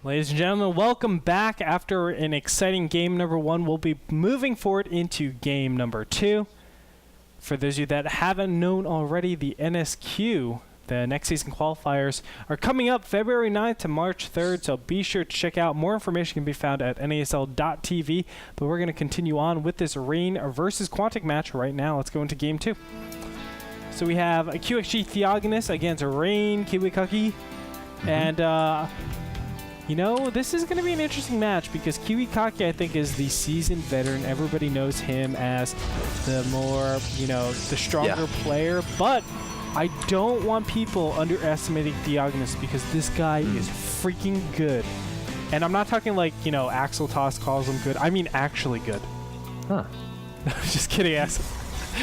Ladies and gentlemen, welcome back. After an exciting game number 1, we'll be moving forward into game number 2. For those of you that haven't known already, the NSQ, the next season qualifiers, are coming up February 9th to March 3rd, so be sure to check out. More information can be found at NASL.tv, but we're going to continue on with this Rain versus Quantic match right now. Let's go into game 2. So we have a QXG Theogonus against Rain Kiwikaki, and you know, this is going to be an interesting match because Kiwikaki, I think, is the seasoned veteran. Everybody knows him as the more, you know, the stronger player. But I don't want people underestimating Theogonus because this guy is freaking good. And I'm not talking like, you know, Axeltoss calls him good. I mean actually good. Huh. Just kidding, Axel.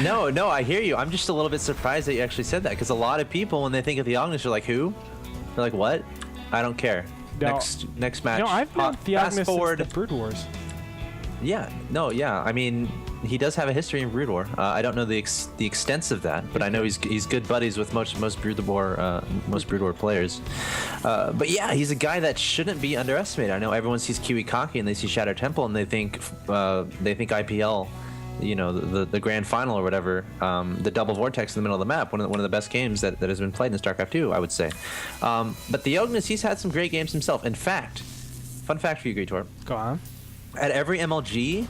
No, I hear you. I'm just a little bit surprised that you actually said that because a lot of people, when they think of Theogonus, are like, who? They're like, what? I don't care. No. Next match. No, I've known Theogonus since the Brood Wars. Yeah, I mean, he does have a history in Brood War. I don't know the extents of that, but I know he's good buddies with most Brood War players. But yeah, he's a guy that shouldn't be underestimated. I know everyone sees Kiwikaki and they see Shattered Temple and they think IPL. You know, the grand final or whatever, the double vortex in the middle of the map, one of the best games that has been played in StarCraft 2, I would say. But Theogonus, he's had some great games himself. In fact, fun fact for you, Gretorp. Go on. At every MLG,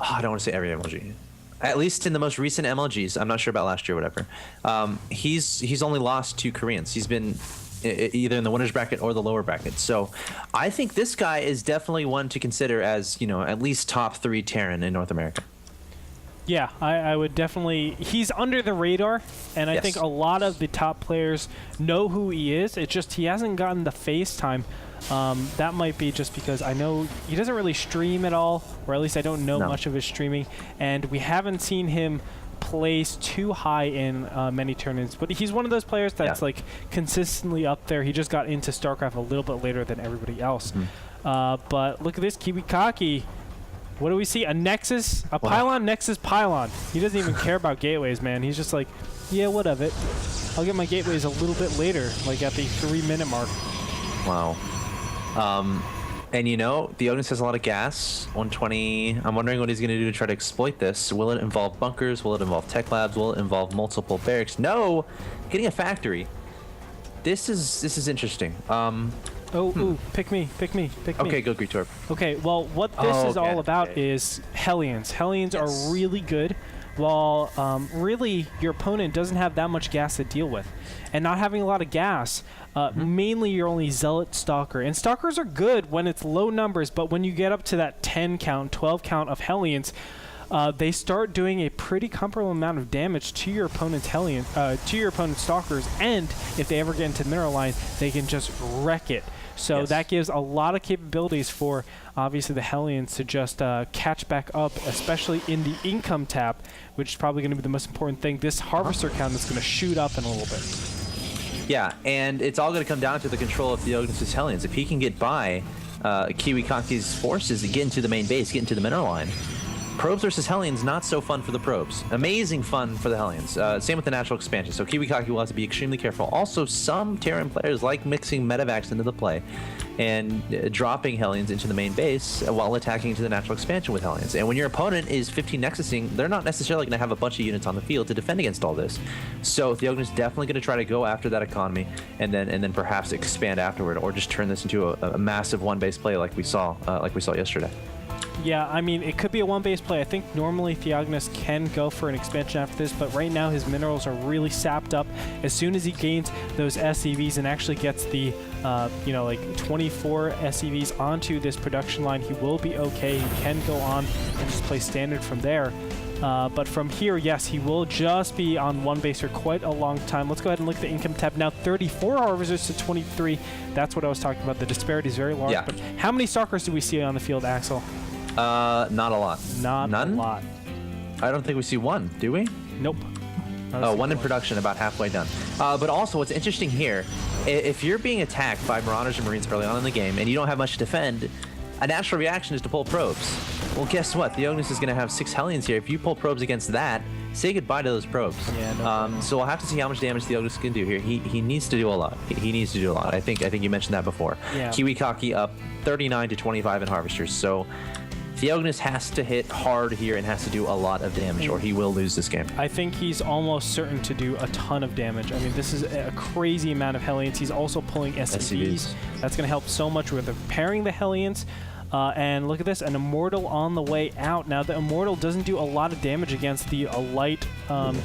I don't want to say every MLG, at least in the most recent MLGs, I'm not sure about last year or whatever, he's only lost 2 Koreans. He's been either in the winners bracket or the lower bracket. So I think this guy is definitely one to consider as, you know, at least top 3 Terran in North America. Yeah, I would definitely... He's under the radar, and I think a lot of the top players know who he is. It's just he hasn't gotten the face time. That might be just because I know he doesn't really stream at all, or at least I don't know much of his streaming, and we haven't seen him place too high in many tournaments. But he's one of those players that's like consistently up there. He just got into StarCraft a little bit later than everybody else. But look at this, Kiwikaki. What do we see? A Nexus? A Pylon? Nexus Pylon. He doesn't even care about gateways, man. He's just like, yeah, what of it? I'll get my gateways a little bit later, like at the 3-minute mark. Wow. And you know, Theogonus has a lot of gas, 120. I'm wondering what he's going to do to try to exploit this. Will it involve bunkers? Will it involve tech labs? Will it involve multiple barracks? No! Getting a factory. This is interesting. Ooh, pick me. Okay, go Gretorp. Okay, well, what this is all about is Hellions. Hellions are really good, while really your opponent doesn't have that much gas to deal with. And not having a lot of gas, mainly you're only Zealot Stalker. And Stalkers are good when it's low numbers, but when you get up to that 10 count, 12 count of Hellions, they start doing a pretty comparable amount of damage to your opponent's Stalkers, and if they ever get into the mineral line, they can just wreck it. So that gives a lot of capabilities for, obviously, the Hellions to just catch back up, especially in the income tab, which is probably going to be the most important thing. This Harvester count is going to shoot up in a little bit. Yeah, and it's all going to come down to the control of Theogonus' Hellions. If he can get by Kiwikaki's forces and get into the main base, get into the mineral line, Probes versus Hellions, not so fun for the Probes. Amazing fun for the Hellions. Same with the natural expansion. So Kiwikaki will have to be extremely careful. Also, some Terran players like mixing Medivacs into the play and dropping Hellions into the main base while attacking into the natural expansion with Hellions. And when your opponent is 15 Nexusing, they're not necessarily going to have a bunch of units on the field to defend against all this. So Theogonus is definitely going to try to go after that economy and then perhaps expand afterward, or just turn this into a massive one-base play like we saw yesterday. Yeah, I mean, it could be a one-base play. I think normally Theogonus can go for an expansion after this, but right now his minerals are really sapped up. As soon as he gains those SCVs and actually gets the, you know, like 24 SCVs onto this production line, he will be okay. He can go on and just play standard from there. But from here, yes, he will just be on one base for quite a long time. Let's go ahead and look at the income tab now. 34 harvesters to 23. That's what I was talking about. The disparity is very large. Yeah. But how many Stalkers do we see on the field, Axel? Not a lot. None? A lot. I don't think we see one, do we? Nope. Oh, one in production, about halfway done. But also, what's interesting here, if you're being attacked by Marauders and Marines early on in the game and you don't have much to defend, a natural reaction is to pull probes. Well, guess what? Theognis is going to have 6 Hellions here. If you pull probes against that, say goodbye to those probes. Yeah, no so we'll have to see how much damage Theognis can do here. He needs to do a lot. He needs to do a lot. I think you mentioned that before. Yeah. Kiwikaki up 39 to 25 in Harvesters. So Theognis has to hit hard here and has to do a lot of damage, or he will lose this game. I think he's almost certain to do a ton of damage. I mean, this is a crazy amount of Hellions. He's also pulling SCVs. That's going to help so much with repairing the Hellions. And look at this, an Immortal on the way out. Now, the Immortal doesn't do a lot of damage against the light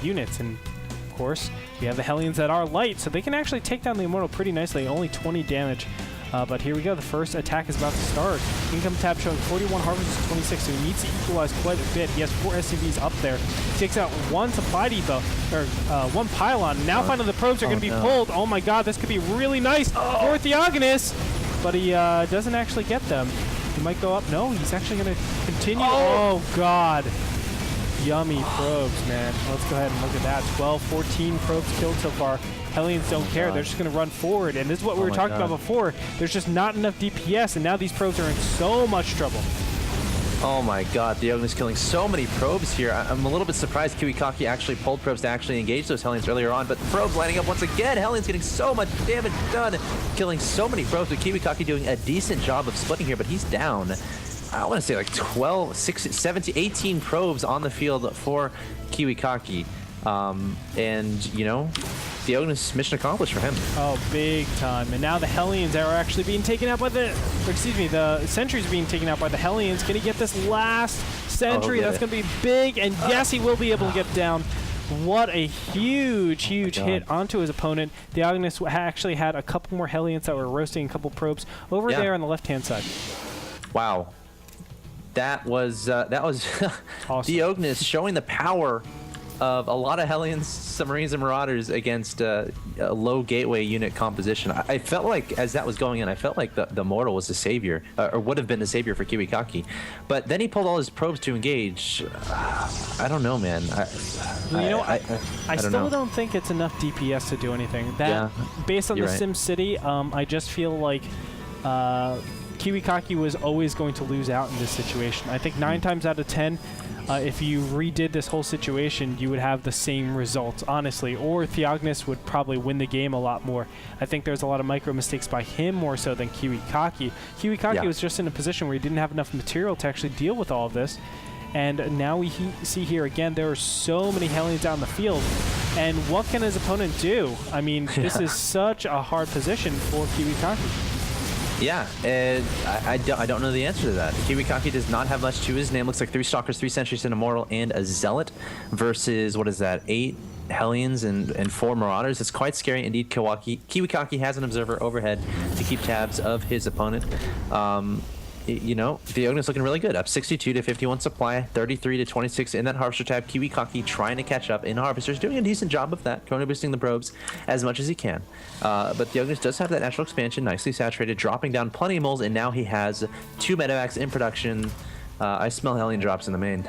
units. And, of course, we have the Hellions that are light, so they can actually take down the Immortal pretty nicely. Only 20 damage. But here we go. The first attack is about to start. Income tab showing 41, Harvest is 26, so he needs to equalize quite a bit. He has 4 SCVs up there. He takes out 1 supply depot, or 1 pylon. Now finally the probes are going to be pulled. Oh my god, this could be really nice for Theognis. But he doesn't actually get them. He might go up. No, he's actually going to continue. Oh god. Yummy probes, man. Let's go ahead and look at that. 12, 14 probes killed so far. Hellions don't care. They're just going to run forward. And this is what we were talking about before. There's just not enough DPS, and now these probes are in so much trouble. Oh my god, Theognis killing so many probes here. I'm a little bit surprised Kiwikaki actually pulled probes to actually engage those Hellions earlier on, but the probes lining up once again. Hellions getting so much damage done, killing so many probes, with Kiwikaki doing a decent job of splitting here, but he's down. I want to say like 12, 16, 17, 18 probes on the field for Kiwikaki. And, you know, Theognis mission accomplished for him. Oh, big time. And now the Hellions are actually being taken out by the, the Sentry's being taken out by the Hellions. Can he get this last Sentry? That's going to be big. And yes, he will be able to get down. What a huge hit onto his opponent. Theognis actually had a couple more Hellions that were roasting a couple probes over there on the left-hand side. Wow. That was awesome. Theognis showing the power of a lot of Hellions, Submarines, and Marauders against a low gateway unit composition. I felt like, as that was going in, I felt like the Mortal was the savior, or would have been the savior for Kiwikaki. But then he pulled all his probes to engage. I don't know, man. I still don't think it's enough DPS to do anything. Based on the Sim City, I just feel like Kiwikaki was always going to lose out in this situation. I think 9 times out of 10, if you redid this whole situation, you would have the same results, honestly. Or Theognis would probably win the game a lot more. I think there's a lot of micro mistakes by him more so than Kiwikaki. Kiwikaki was just in a position where he didn't have enough material to actually deal with all of this. And now we see here again, there are so many Hellions out in the field. And what can his opponent do? I mean, this is such a hard position for Kiwikaki. Yeah, I don't know the answer to that. Kiwikaki does not have much to his name. Looks like 3 Stalkers, 3 Sentries, an Immortal, and a Zealot versus, what is that, 8 Hellions and 4 Marauders. It's quite scary indeed. Kiwikaki has an Observer overhead to keep tabs of his opponent. You know, Theognis looking really good. Up 62 to 51 supply, 33 to 26 in that Harvester tab. Kiwikaki trying to catch up in Harvesters, doing a decent job of that, chrono boosting the probes as much as he can. But Theognis does have that natural expansion, nicely saturated, dropping down plenty of moles, and now he has 2 medevacs in production. I smell Hellion drops in the main.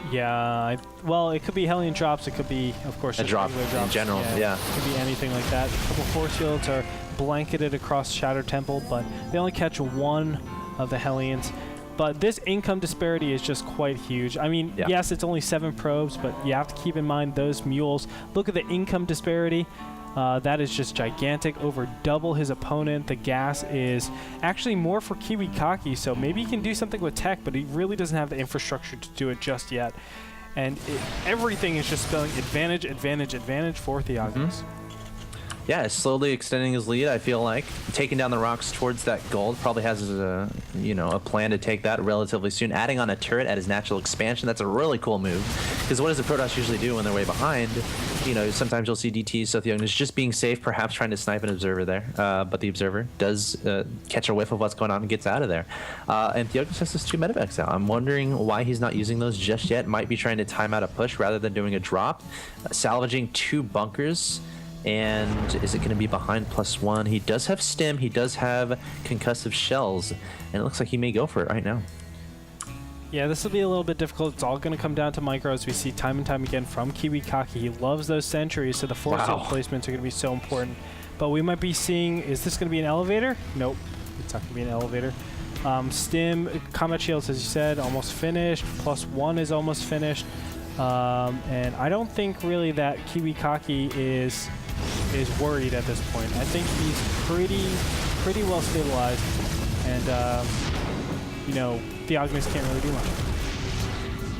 Yeah, well, it could be Hellion drops. It could be, of course, a drop in general. Yeah, it could be anything like that. A couple force fields are blanketed across Shadow Temple, but they only catch 1 of the Hellions. But this income disparity is just quite huge. I mean, yes, it's only 7 probes, but you have to keep in mind those mules. Look at the income disparity. That is just gigantic, over double his opponent. The gas is actually more for Kiwikaki, so maybe he can do something with tech, but he really doesn't have the infrastructure to do it just yet. And everything is just spelling advantage, advantage, advantage for Theognis. Yeah, slowly extending his lead, I feel like. Taking down the rocks towards that gold. Probably has a plan to take that relatively soon. Adding on a turret at his natural expansion. That's a really cool move. Because what does the Protoss usually do when they're way behind? You know, sometimes you'll see DTs, so Theognis just being safe, perhaps trying to snipe an Observer there. But the Observer does catch a whiff of what's going on and gets out of there. And Theognis has his 2 medevacs out. I'm wondering why he's not using those just yet. Might be trying to time out a push rather than doing a drop. Salvaging 2 bunkers. And is it going to be behind +1? He does have stim. He does have concussive shells. And it looks like he may go for it right now. Yeah, this will be a little bit difficult. It's all going to come down to micros. We see time and time again from Kiwikaki. He loves those sentries, so the force field placements are going to be so important. But we might be seeing, is this going to be an elevator? Nope, it's not going to be an elevator. Stim, Combat Shields, as you said, almost finished. +1 is almost finished. And I don't think really that Kiwikaki is worried at this point. I think he's pretty well stabilized, and you know, Theognis can't really do much.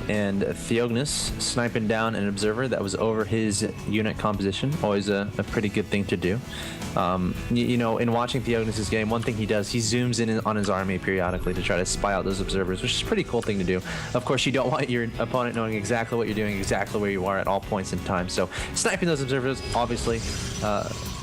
And Theognis sniping down an observer that was over his unit composition, always a pretty good thing to do. You know, in watching Theognis' game, one thing he does, he zooms in on his army periodically to try to spy out those observers, which is a pretty cool thing to do. Of course, you don't want your opponent knowing exactly what you're doing, exactly where you are at all points in time. So sniping those observers, obviously,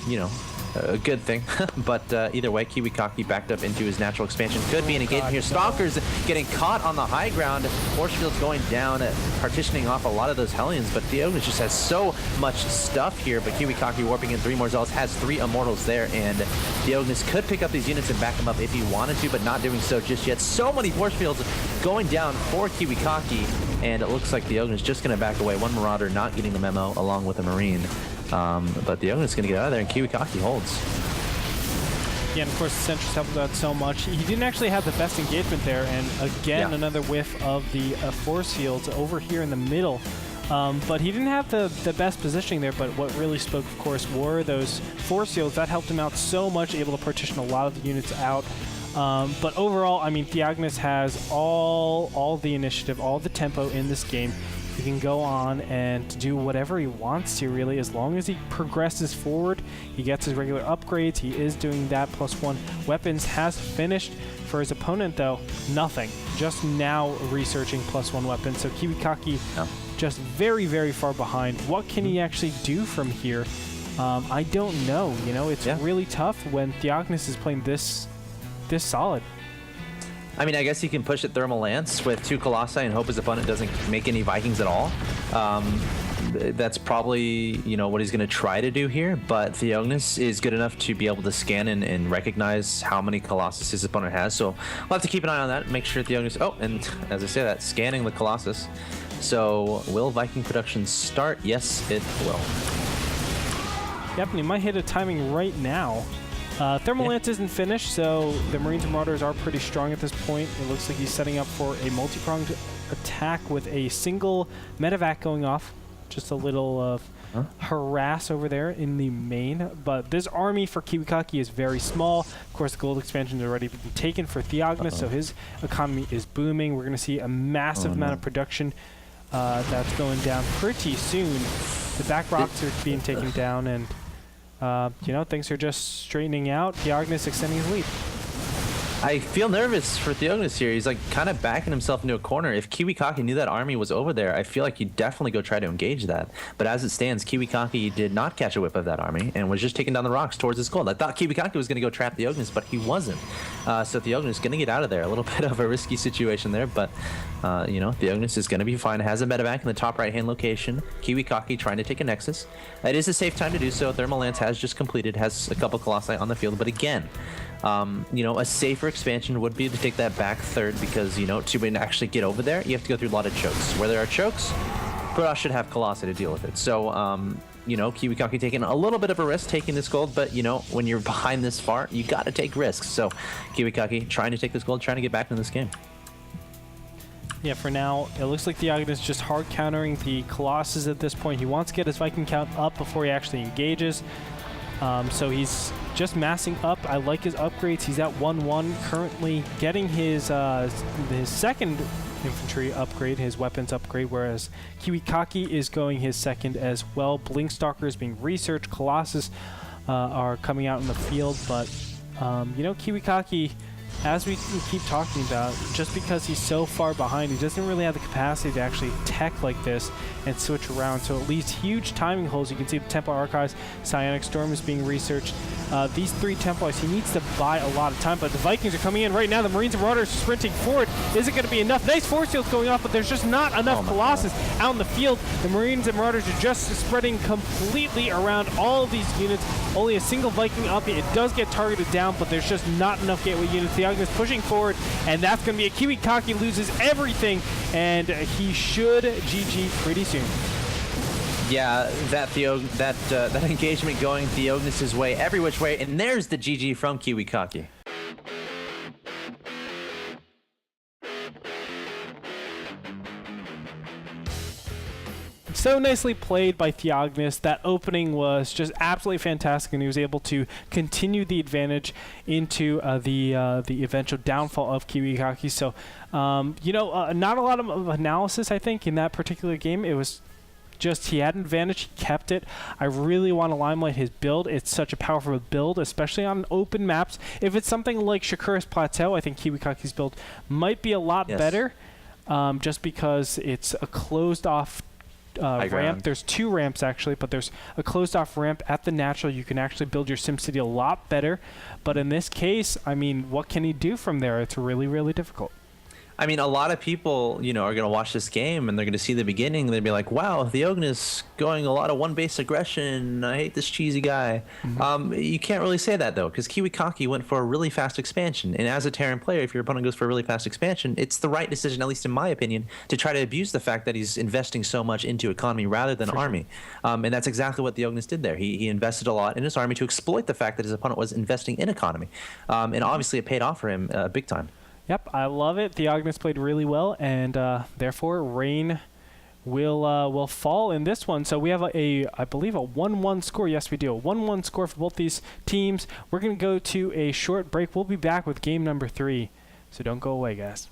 you know, a good thing. But either way, Kiwikaki backed up into his natural expansion. Could be an engagement here. Stalkers getting caught on the high ground. Force fields going down, partitioning off a lot of those Hellions. But Theognis just has so much stuff here. But Kiwikaki warping in 3 more Zealots, has 3 Immortals there. And Theognis could pick up these units and back them up if he wanted to, but not doing so just yet. So many Force fields going down for Kiwikaki. And it looks like Theognis just going to back away. One Marauder not getting the memo along with a Marine. But the Theognis is going to get out of there, and Kiwikaki holds. Yeah, and of course, the Sentries helped out so much. He didn't actually have the best engagement there, and again, another whiff of the force fields over here in the middle. But he didn't have the best positioning there, but what really spoke, of course, were those force fields. That helped him out so much, able to partition a lot of the units out. But overall, I mean, Theognis has all the initiative, all the tempo in this game. He can go on and do whatever he wants to, really, as long as he progresses forward. He gets his regular upgrades. He is doing that. +1 weapons has finished. For his opponent, though, nothing. Just now researching +1 weapons. So Kiwikaki just very, very far behind. What can he actually do from here? I don't know. You know, it's really tough when Theognis is playing this solid. I mean, I guess he can push at Thermal Lance with 2 Colossi and hope his opponent doesn't make any Vikings at all. That's probably, you know, what he's going to try to do here, but Theognis is good enough to be able to scan and recognize how many Colossus his opponent has, so we'll have to keep an eye on that, make sure Theognis... Oh, and as I say that, scanning the Colossus. So, will Viking production start? Yes, it will. Yep, and he might hit a timing right now. Thermal Lance isn't finished, so the Marines and Marauders are pretty strong at this point. It looks like he's setting up for a multi-pronged attack with a single medevac going off. Just a little harass over there in the main. But this army for Kiwikaki is very small. Of course, the gold expansion has already been taken for Theognis, so his economy is booming. We're going to see a massive amount of production that's going down pretty soon. The back rocks are being taken down, and you know, things are just straightening out. Theognis extending his lead. I feel nervous for Theognis here. He's like kind of backing himself into a corner. If Kiwikaki knew that army was over there, I feel like he'd definitely go try to engage that. But as it stands, Kiwikaki did not catch a whip of that army and was just taking down the rocks towards his gold. I thought Kiwikaki was going to go trap Theognis, but he wasn't. So Theognis is going to get out of there. A little bit of a risky situation there, but you know, Theognis is going to be fine. Has a medevac in the top right-hand location. Kiwikaki trying to take a Nexus. It is a safe time to do so. Thermal Lance has just completed, has a couple Colossi on the field, but again, you know, a safer expansion would be to take that back third because, you know, to actually get over there, you have to go through a lot of chokes. Where there are chokes, Protoss should have Colossi to deal with it. So, you know, Kiwikaki taking a little bit of a risk taking this gold, but, you know, when you're behind this far, you got to take risks. So, Kiwikaki trying to take this gold, trying to get back into this game. Yeah, for now, it looks like Theognis is just hard countering the Colossus at this point. He wants to get his Viking count up before he actually engages. So he's just massing up. I like his upgrades. He's at 1-1, currently getting his second infantry upgrade, his weapons upgrade, whereas Kiwikaki is going his second as well. Blinkstalker is being researched. Colossus are coming out in the field, but you know, Kiwikaki, as we keep talking about, just because he's so far behind, he doesn't really have the capacity to actually tech like this and switch around. So it leaves huge timing holes. You can see the Temple Archives, Psionic Storm is being researched. These 3 Templars, he needs to buy a lot of time, but the Vikings are coming in right now. The Marines and Marauders are sprinting forward. Is it going to be enough? Nice force fields going off, but there's just not enough Colossus out in the field. The Marines and Marauders are just spreading completely around all of these units. Only a single Viking up. It does get targeted down, but there's just not enough gateway units. Theognis pushing forward, and that's going to be a Kiwikaki loses everything, and he should GG pretty soon. Yeah, that engagement going Theognis' way every which way, and there's the GG from Kiwikaki. so nicely played by Theognis. That opening was just absolutely fantastic, and he was able to continue the advantage into the eventual downfall of Kiwikaki. So, not a lot of analysis, I think, in that particular game. It was just he had an advantage, he kept it. I really want to limelight his build. It's such a powerful build, especially on open maps. If it's something like Shakura's Plateau, I think Kiwikaki's build might be a lot better, just because it's a closed-off ramp. There's 2 ramps, actually, but there's a closed-off ramp at the natural. You can actually build your SimCity a lot better. But in this case, I mean, what can he do from there? It's really, really difficult. I mean, a lot of people, are going to watch this game and they're going to see the beginning. And they'll be like, wow, Theognis going a lot of one-base aggression. I hate this cheesy guy. You can't really say that, though, because Kiwikaki went for a really fast expansion. And as a Terran player, if your opponent goes for a really fast expansion, it's the right decision, at least in my opinion, to try to abuse the fact that he's investing so much into economy rather than army. And that's exactly what Theognis did there. He invested a lot in his army to exploit the fact that his opponent was investing in economy. And obviously it paid off for him big time. Yep, I love it. Theognis played really well, and therefore Rain will fall in this one. So we have I believe, a 1-1 score. Yes, we do. A 1-1 score for both these teams. We're going to go to a short break. We'll be back with game number 3. So don't go away, guys.